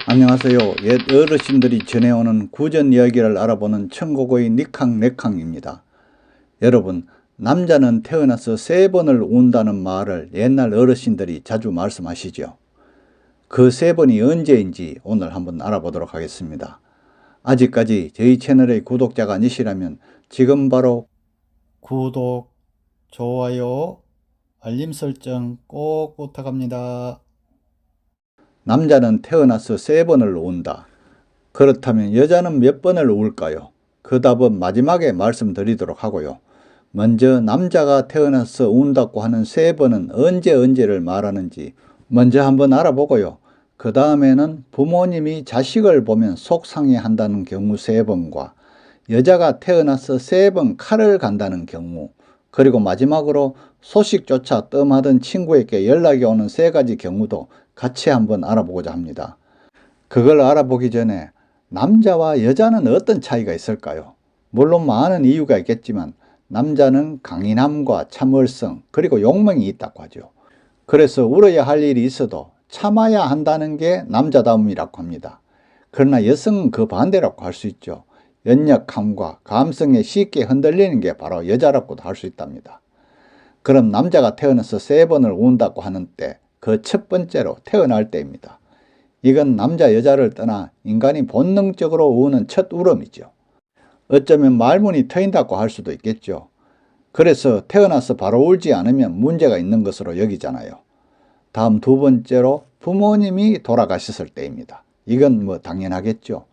안녕하세요. 옛 어르신들이 전해오는 구전 이야기를 알아보는 천고고의 니캉네캉입니다. 여러분, 남자는 태어나서 3번을 운다는 말을 옛날 어르신들이 자주 말씀하시죠. 그 3번이 언제인지 오늘 한번 알아보도록 하겠습니다. 아직까지 저희 채널의 구독자가 아니시라면 지금 바로 구독, 좋아요, 알림 설정 꼭 부탁합니다. 남자는 태어나서 3번을 운다. 그렇다면 여자는 몇 번을 울까요? 그 답은 마지막에 말씀드리도록 하고요. 먼저 남자가 태어나서 운다고 하는 3번은 언제를 말하는지 먼저 한번 알아보고요. 그 다음에는 부모님이 자식을 보면 속상해한다는 경우 3번과 여자가 태어나서 3번 칼을 간다는 경우, 그리고 마지막으로 소식조차 뜸하던 친구에게 연락이 오는 3가지 경우도 같이 한번 알아보고자 합니다. 그걸 알아보기 전에 남자와 여자는 어떤 차이가 있을까요? 물론 많은 이유가 있겠지만 남자는 강인함과 참을성 그리고 욕망이 있다고 하죠. 그래서 울어야 할 일이 있어도 참아야 한다는 게 남자다움이라고 합니다. 그러나 여성은 그 반대라고 할 수 있죠. 연약함과 감성에 쉽게 흔들리는 게 바로 여자라고도 할 수 있답니다. 그럼 남자가 태어나서 3번을 운다고 하는 때 그 첫 번째로 태어날 때입니다. 이건 남자 여자를 떠나 인간이 본능적으로 우는 첫 울음이죠. 어쩌면 말문이 트인다고 할 수도 있겠죠. 그래서 태어나서 바로 울지 않으면 문제가 있는 것으로 여기잖아요. 다음 2번째로 부모님이 돌아가셨을 때입니다. 이건 당연하겠죠.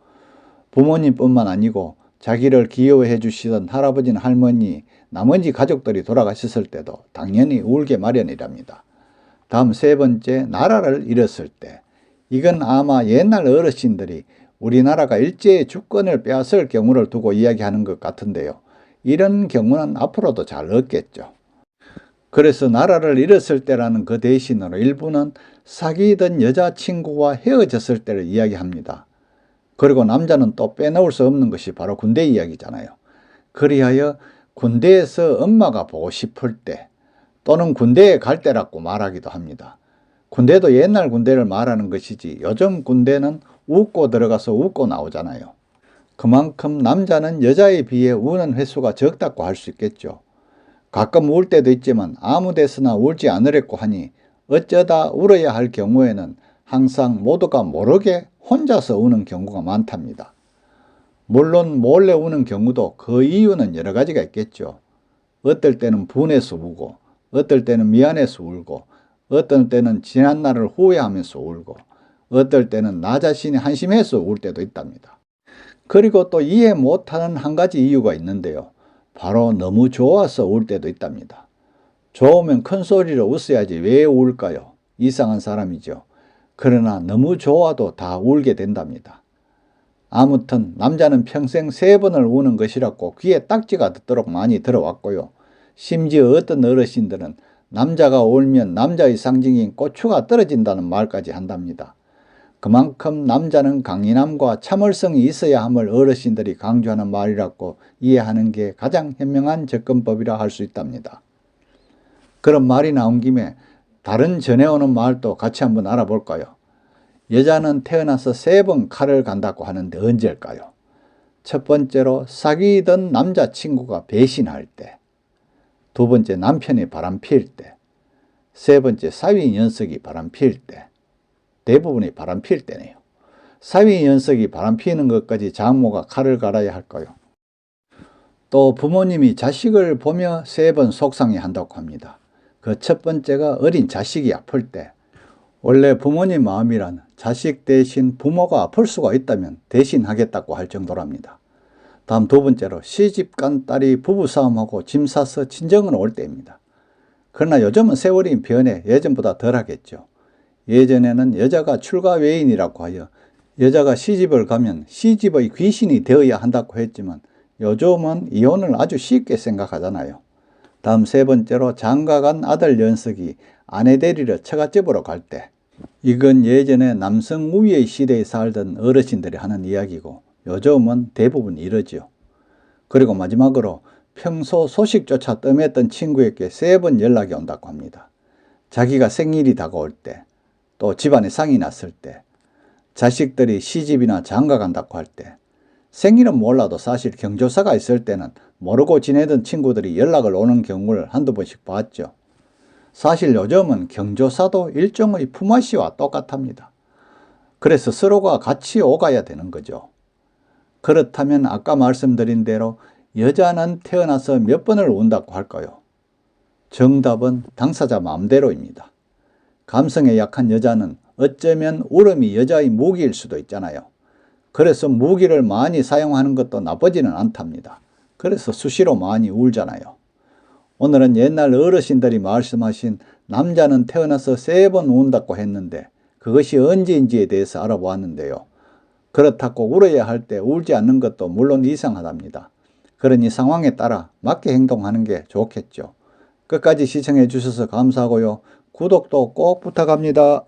부모님뿐만 아니고 자기를 귀여워해 주시던 할아버지나 할머니, 나머지 가족들이 돌아가셨을 때도 당연히 울게 마련이랍니다. 다음 3번째, 나라를 잃었을 때. 이건 아마 옛날 어르신들이 우리나라가 일제의 주권을 빼앗을 경우를 두고 이야기하는 것 같은데요. 이런 경우는 앞으로도 잘 없겠죠. 그래서 나라를 잃었을 때라는 그 대신으로 일부는 사귀던 여자친구와 헤어졌을 때를 이야기합니다. 그리고 남자는 또 빼놓을 수 없는 것이 바로 군대 이야기잖아요. 그리하여 군대에서 엄마가 보고 싶을 때 또는 군대에 갈 때라고 말하기도 합니다. 군대도 옛날 군대를 말하는 것이지 요즘 군대는 웃고 들어가서 웃고 나오잖아요. 그만큼 남자는 여자에 비해 우는 횟수가 적다고 할 수 있겠죠. 가끔 울 때도 있지만 아무 데서나 울지 않으려고 하니 어쩌다 울어야 할 경우에는 항상 모두가 모르게 혼자서 우는 경우가 많답니다. 물론 몰래 우는 경우도 그 이유는 여러 가지가 있겠죠. 어떨 때는 분해서 우고, 어떨 때는 미안해서 울고, 어떨 때는 지난 날을 후회하면서 울고, 어떨 때는 나 자신이 한심해서 울 때도 있답니다. 그리고 또 이해 못하는 한 가지 이유가 있는데요. 바로 너무 좋아서 울 때도 있답니다. 좋으면 큰 소리로 웃어야지 왜 울까요? 이상한 사람이죠. 그러나 너무 좋아도 다 울게 된답니다. 아무튼 남자는 평생 3번을 우는 것이라고 귀에 딱지가 듣도록 많이 들어왔고요. 심지어 어떤 어르신들은 남자가 울면 남자의 상징인 고추가 떨어진다는 말까지 한답니다. 그만큼 남자는 강인함과 참을성이 있어야 함을 어르신들이 강조하는 말이라고 이해하는 게 가장 현명한 접근법이라 할 수 있답니다. 그런 말이 나온 김에 다른 전해오는 말도 같이 한번 알아볼까요? 여자는 태어나서 3번 칼을 간다고 하는데 언제일까요? 첫 번째로 사귀던 남자친구가 배신할 때, 2번째 남편이 바람필 때, 3번째 사위 녀석이 바람필 때. 대부분이 바람필 때네요. 사위 녀석이 바람피는 것까지 장모가 칼을 갈아야 할까요? 또 부모님이 자식을 보며 3번 속상해 한다고 합니다. 그 첫 번째가 어린 자식이 아플 때. 원래 부모님 마음이란 자식 대신 부모가 아플 수가 있다면 대신하겠다고 할 정도랍니다. 다음 2번째로 시집간 딸이 부부싸움하고 짐 싸서 친정으로 올 때입니다. 그러나 요즘은 세월이 변해 예전보다 덜 하겠죠. 예전에는 여자가 출가 외인이라고 하여 여자가 시집을 가면 시집의 귀신이 되어야 한다고 했지만 요즘은 이혼을 아주 쉽게 생각하잖아요. 다음 3번째로 장가간 아들 녀석이 아내 데리러 처갓집으로 갈 때. 이건 예전에 남성 우위의 시대에 살던 어르신들이 하는 이야기고 요즘은 대부분 이러죠. 그리고 마지막으로 평소 소식조차 뜸했던 친구에게 3번 연락이 온다고 합니다. 자기가 생일이 다가올 때, 또 집안에 상이 났을 때, 자식들이 시집이나 장가 간다고 할 때, 생일은 몰라도 사실 경조사가 있을 때는 모르고 지내던 친구들이 연락을 오는 경우를 한두 번씩 봤죠. 사실 요즘은 경조사도 일종의 품앗이와 똑같답니다. 그래서 서로가 같이 오가야 되는 거죠. 그렇다면 아까 말씀드린 대로 여자는 태어나서 몇 번을 운다고 할까요? 정답은 당사자 마음대로입니다. 감성에 약한 여자는 어쩌면 울음이 여자의 무기일 수도 있잖아요. 그래서 무기를 많이 사용하는 것도 나쁘지는 않답니다. 그래서 수시로 많이 울잖아요. 오늘은 옛날 어르신들이 말씀하신 남자는 태어나서 3번 운다고 했는데 그것이 언제인지에 대해서 알아보았는데요. 그렇다고 울어야 할 때 울지 않는 것도 물론 이상하답니다. 그러니 상황에 따라 맞게 행동하는 게 좋겠죠. 끝까지 시청해 주셔서 감사하고요. 구독도 꼭 부탁합니다.